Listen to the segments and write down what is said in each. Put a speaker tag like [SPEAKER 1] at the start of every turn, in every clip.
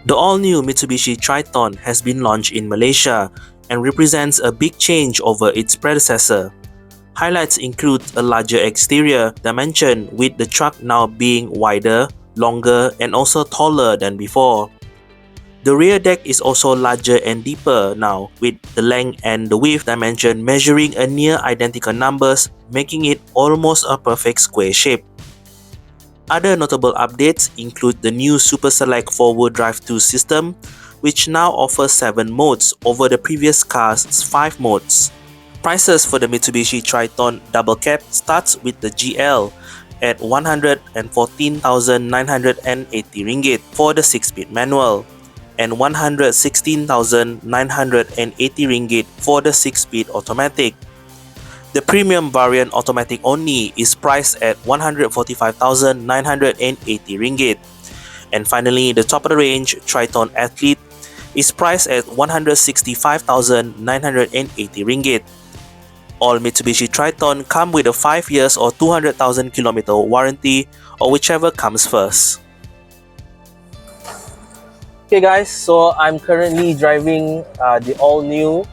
[SPEAKER 1] The all-new Mitsubishi Triton has been launched in Malaysia and represents a big change over its predecessor. Highlights include a larger exterior dimension, with the truck now being wider, longer, and also taller than before. The rear deck is also larger and deeper now, with the length and the width dimension measuring a near identical numbers, making it almost a perfect square shape. Other notable updates include the new Super Select 4-wheel drive 2 system, which now offers 7 modes over the previous car's 5 modes. Prices for the Mitsubishi Triton Double Cab starts with the GL at 114,980 ringgit for the 6-speed manual and 116,980 ringgit for the 6-speed automatic. The premium variant automatic only is priced at 145,980 ringgit. And finally, the top of the range Triton Athlete is priced at 165,980 ringgit. All Mitsubishi Triton come with a 5 years or 200,000 km warranty, or whichever comes first. Okay guys, so I'm currently driving the all-new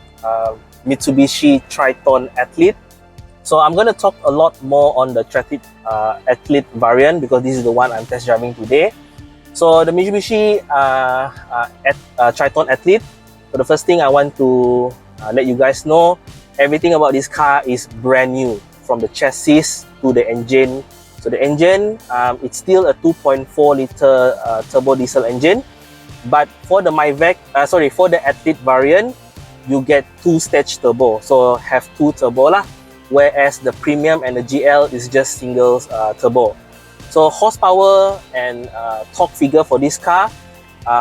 [SPEAKER 1] Mitsubishi Triton Athlete. So I'm going to talk a lot more on the Triton Athlete variant because this is the one I'm test driving today. So the Mitsubishi Triton Athlete, so the first thing I want to let you guys know, everything about this car is brand new, from the chassis to the engine. So the engine, it's still a 2.4 liter turbo diesel engine, but for the for the Athlete variant, you get 2-stage turbo, so have 2 turbo lah. Whereas the premium and the GL is just single turbo. So horsepower and torque figure for this car,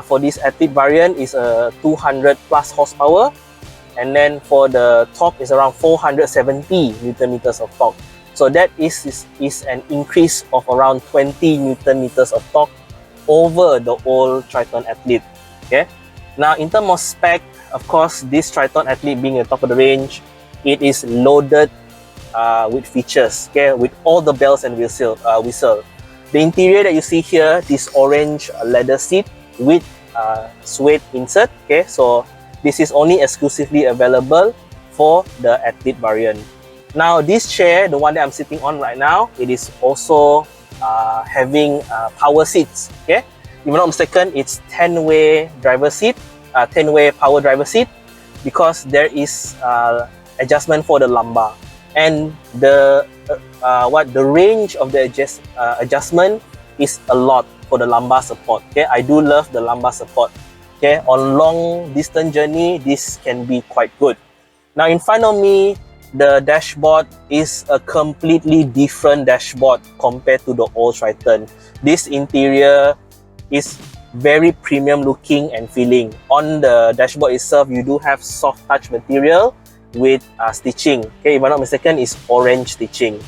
[SPEAKER 1] for this Athlete variant is a 200 plus horsepower, and then for the torque is around 470 Newton meters of torque. So that is an increase of around 20 Newton meters of torque over the old Triton Athlete. Okay. Now in terms of spec, of course, this Triton Athlete being the top of the range, it is loaded with features, okay, with all the bells and whistle. The interior that you see here, this orange leather seat with suede insert, okay, so this is only exclusively available for the Athlete variant. Now this chair, the one that I'm sitting on right now, it is also having power seats, okay. If I'm not mistaken, it's 10-way driver seat, 10-way power driver seat, because there is adjustment for the lumbar. And the range of the adjustment is a lot for the lumbar support. Okay, I do love the lumbar support. Okay, on long distance journey, this can be quite good. Now in front of me, the dashboard is a completely different dashboard compared to the old Triton. This interior is very premium looking and feeling. On the dashboard itself, you do have soft touch material with stitching. Okay, if I'm not mistaken, is orange stitching.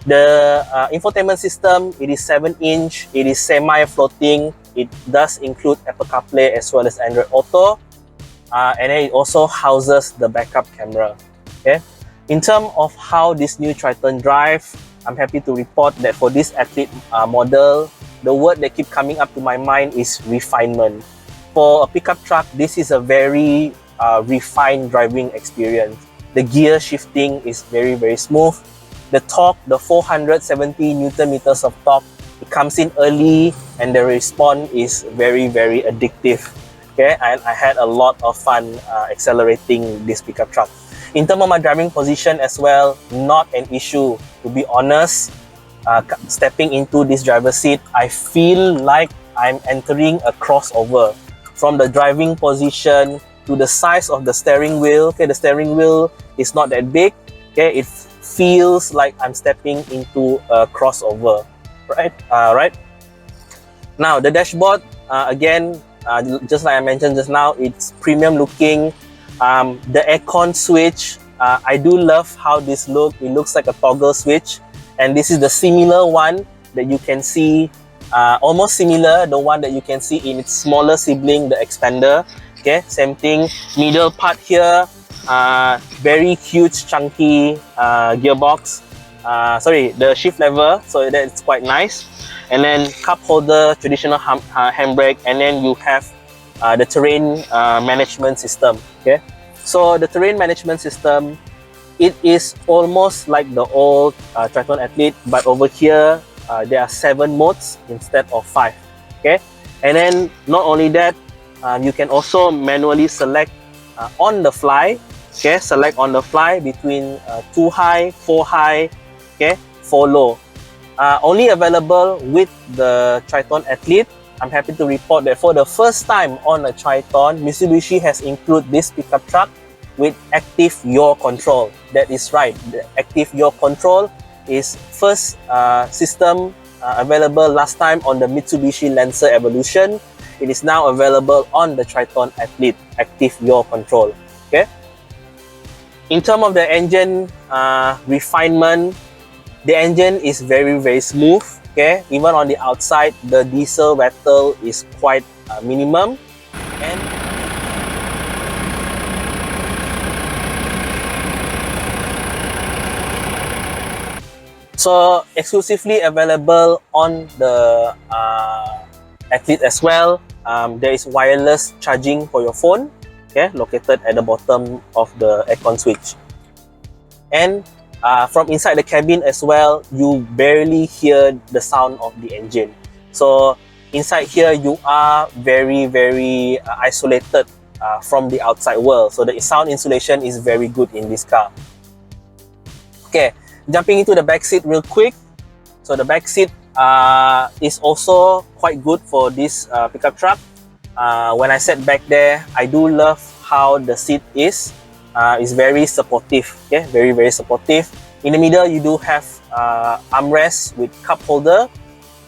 [SPEAKER 1] The infotainment system, it is 7-inch, it is semi-floating, it does include Apple CarPlay as well as Android Auto, and then it also houses the backup camera. Okay, in terms of how this new Triton drive, I'm happy to report that for this Athlete model, the word that keep coming up to my mind is refinement. For a pickup truck, this is a very refined driving experience. The gear shifting is very, very smooth. The torque, the 470 Newton meters of torque, it comes in early, and the response is very, very addictive. Okay, and I had a lot of fun accelerating this pickup truck. In terms of my driving position as well, not an issue. To be honest, stepping into this driver's seat, I feel like I'm entering a crossover. From the driving position to the size of the steering wheel, okay, the steering wheel is not that big, okay, it feels like I'm stepping into a crossover, right? Now the dashboard, again, just like I mentioned just now, it's premium looking. The aircon switch, I do love how this looks. It looks like a toggle switch, and this is the similar one that you can see, almost similar, the one that you can see in its smaller sibling, the Expander. Okay, same thing. Middle part here, very huge chunky gearbox. The shift lever, so that's quite nice. And then cup holder, traditional handbrake, and then you have the terrain management system. Okay, so the terrain management system, it is almost like the old Triton Athlete, but over here there are 7 modes instead of 5. Okay, and then not only that, you can also manually select on the fly. Okay, select on the fly between 2 high, 4 high, okay, 4 low. Only available with the Triton Athlete. I'm happy to report that for the first time on a Triton, Mitsubishi has included this pickup truck with active yaw control. That is right, the active yaw control is first system available last time on the Mitsubishi Lancer Evolution. It is now available on the Triton Athlete, active yaw control. Okay. In terms of the engine refinement, the engine is very smooth. Okay, even on the outside, the diesel rattle is quite minimum, and so exclusively available on the Athlete as well. There is wireless charging for your phone. Okay, located at the bottom of the aircon switch, and from inside the cabin as well, you barely hear the sound of the engine. So inside here, you are very isolated from the outside world. So the sound insulation is very good in this car. Okay, jumping into the back seat real quick. So the back seat is also quite good for this pickup truck. When I sat back there, I do love how the seat is. Is very supportive. Okay, very supportive. In the middle, you do have armrest with cup holder,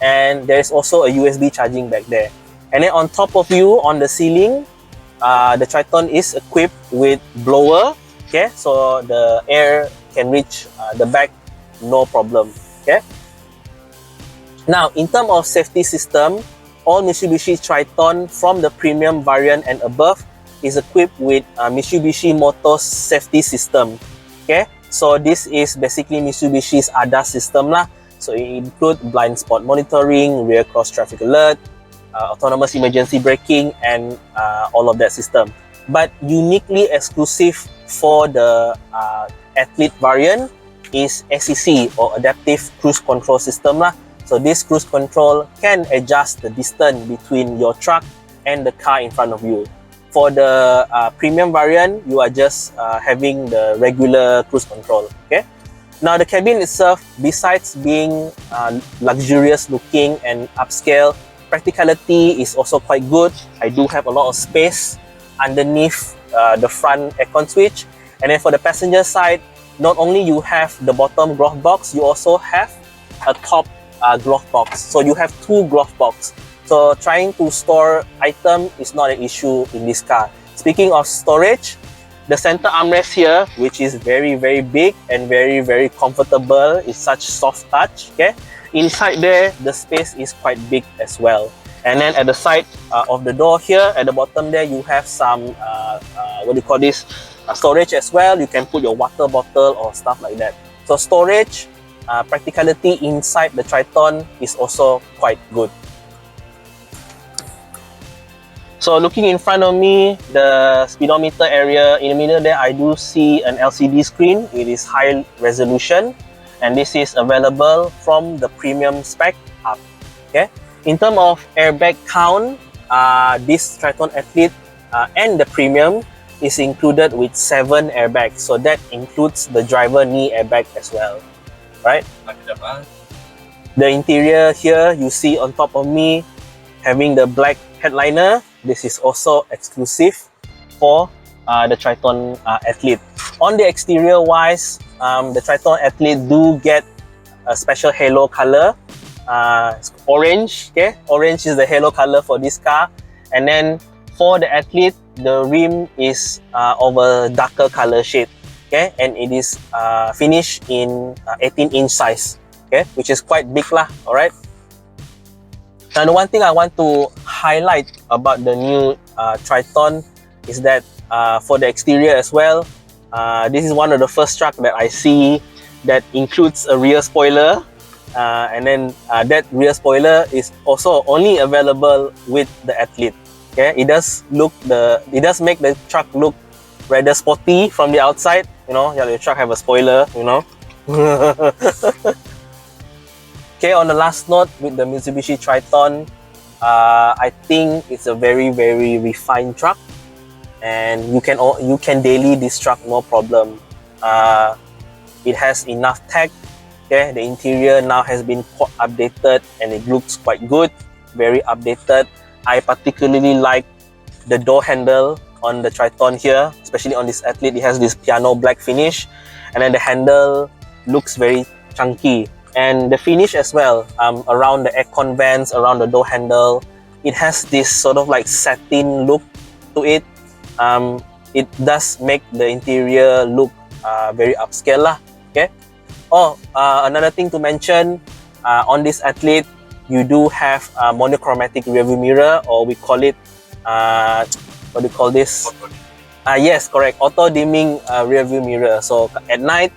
[SPEAKER 1] and there is also a USB charging back there. And then on top of you, on the ceiling, the Triton is equipped with blower. Okay, so the air can reach the back, no problem. Okay. Now, in terms of safety system, all Mitsubishi Triton from the premium variant and above is equipped with Mitsubishi Motors safety system. Okay, so this is basically Mitsubishi's ADAS system lah. So it includes blind spot monitoring, rear cross traffic alert, autonomous emergency braking, and all of that system. But uniquely exclusive for the Athlete variant is ACC, or Adaptive Cruise Control System lah. So this cruise control can adjust the distance between your truck and the car in front of you. For the premium variant, you are just having the regular cruise control. Okay. Now the cabin itself, besides being luxurious looking and upscale, practicality is also quite good. I do have a lot of space underneath the front aircon switch. And then for the passenger side, not only you have the bottom glove box, you also have a top glove box. So you have two glove box. So trying to store item is not an issue in this car. Speaking of storage, the center armrest here, which is very big and very comfortable, is such soft touch. Okay, inside there the space is quite big as well. And then at the side of the door here, at the bottom there, you have some what do you call this, storage as well. You can put your water bottle or stuff like that. So storage, practicality inside the Triton is also quite good. So looking in front of me, the speedometer area, in the middle there, I do see an LCD screen. It is high resolution, and this is available from the premium spec up. Okay. In terms of airbag count, this Triton Athlete and the premium is included with 7 airbags. So that includes the driver knee airbag as well, right? The interior here, you see on top of me, having the black headliner. This is also exclusive for the Triton Athlete. On the exterior wise, the Triton Athlete do get a special halo color. It's orange. Okay, orange is the halo color for this car. And then for the Athlete, the rim is of a darker color shade. Okay, and it is finished in 18-inch size. Okay, which is quite big lah. All right. Now, the one thing I want to highlight about the new Triton is that for the exterior as well, this is one of the first truck that I see that includes a rear spoiler, and then that rear spoiler is also only available with the Athlete. Okay, it does make the truck look rather sporty from the outside. You know, your truck have a spoiler. You know. Okay, on the last note with the Mitsubishi Triton, I think it's a very refined truck, and you can daily this truck no problem. It has enough tech. Okay, the interior now has been updated and it looks quite good, very updated. I particularly like the door handle on the Triton here, especially on this Athlete. It has this piano black finish, and then the handle looks very chunky. And the finish as well, around the aircon vents, around the door handle, it has this sort of like satin look to it. It does make the interior look very upscale lah. Okay. Another thing to mention, on this Athlete, you do have a monochromatic rearview mirror, or we call it, what do you call this? Yes, correct. Auto dimming rearview mirror. So at night,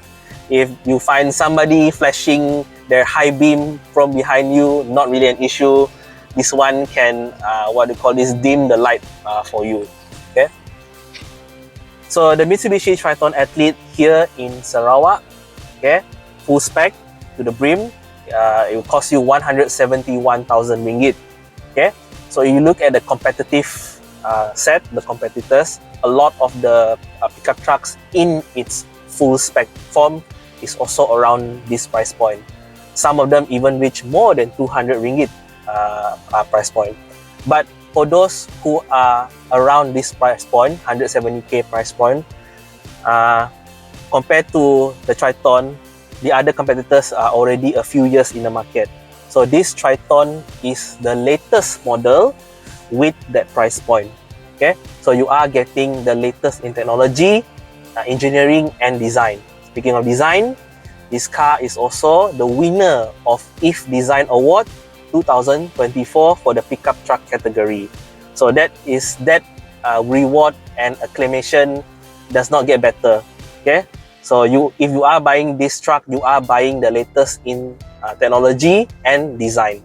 [SPEAKER 1] if you find somebody flashing their high beam from behind you, not really an issue. This one can, dim the light for you. Okay. So the Mitsubishi Triton Athlete here in Sarawak, okay, full spec to the brim, it will cost you 171,000 ringgit. Okay. So you look at the competitive set, the competitors, a lot of the pickup trucks in its full spec form is also around this price point. Some of them even reach more than 200 ringgit price point. But for those who are around this price point, 170k price point, compared to the Triton, the other competitors are already a few years in the market. So this Triton is the latest model with that price point. Okay, so you are getting the latest in technology, engineering and design. Speaking of design, this car is also the winner of IF Design Award 2024 for the pickup truck category. So that reward and acclamation does not get better. Okay, so if you are buying this truck, you are buying the latest in technology and design.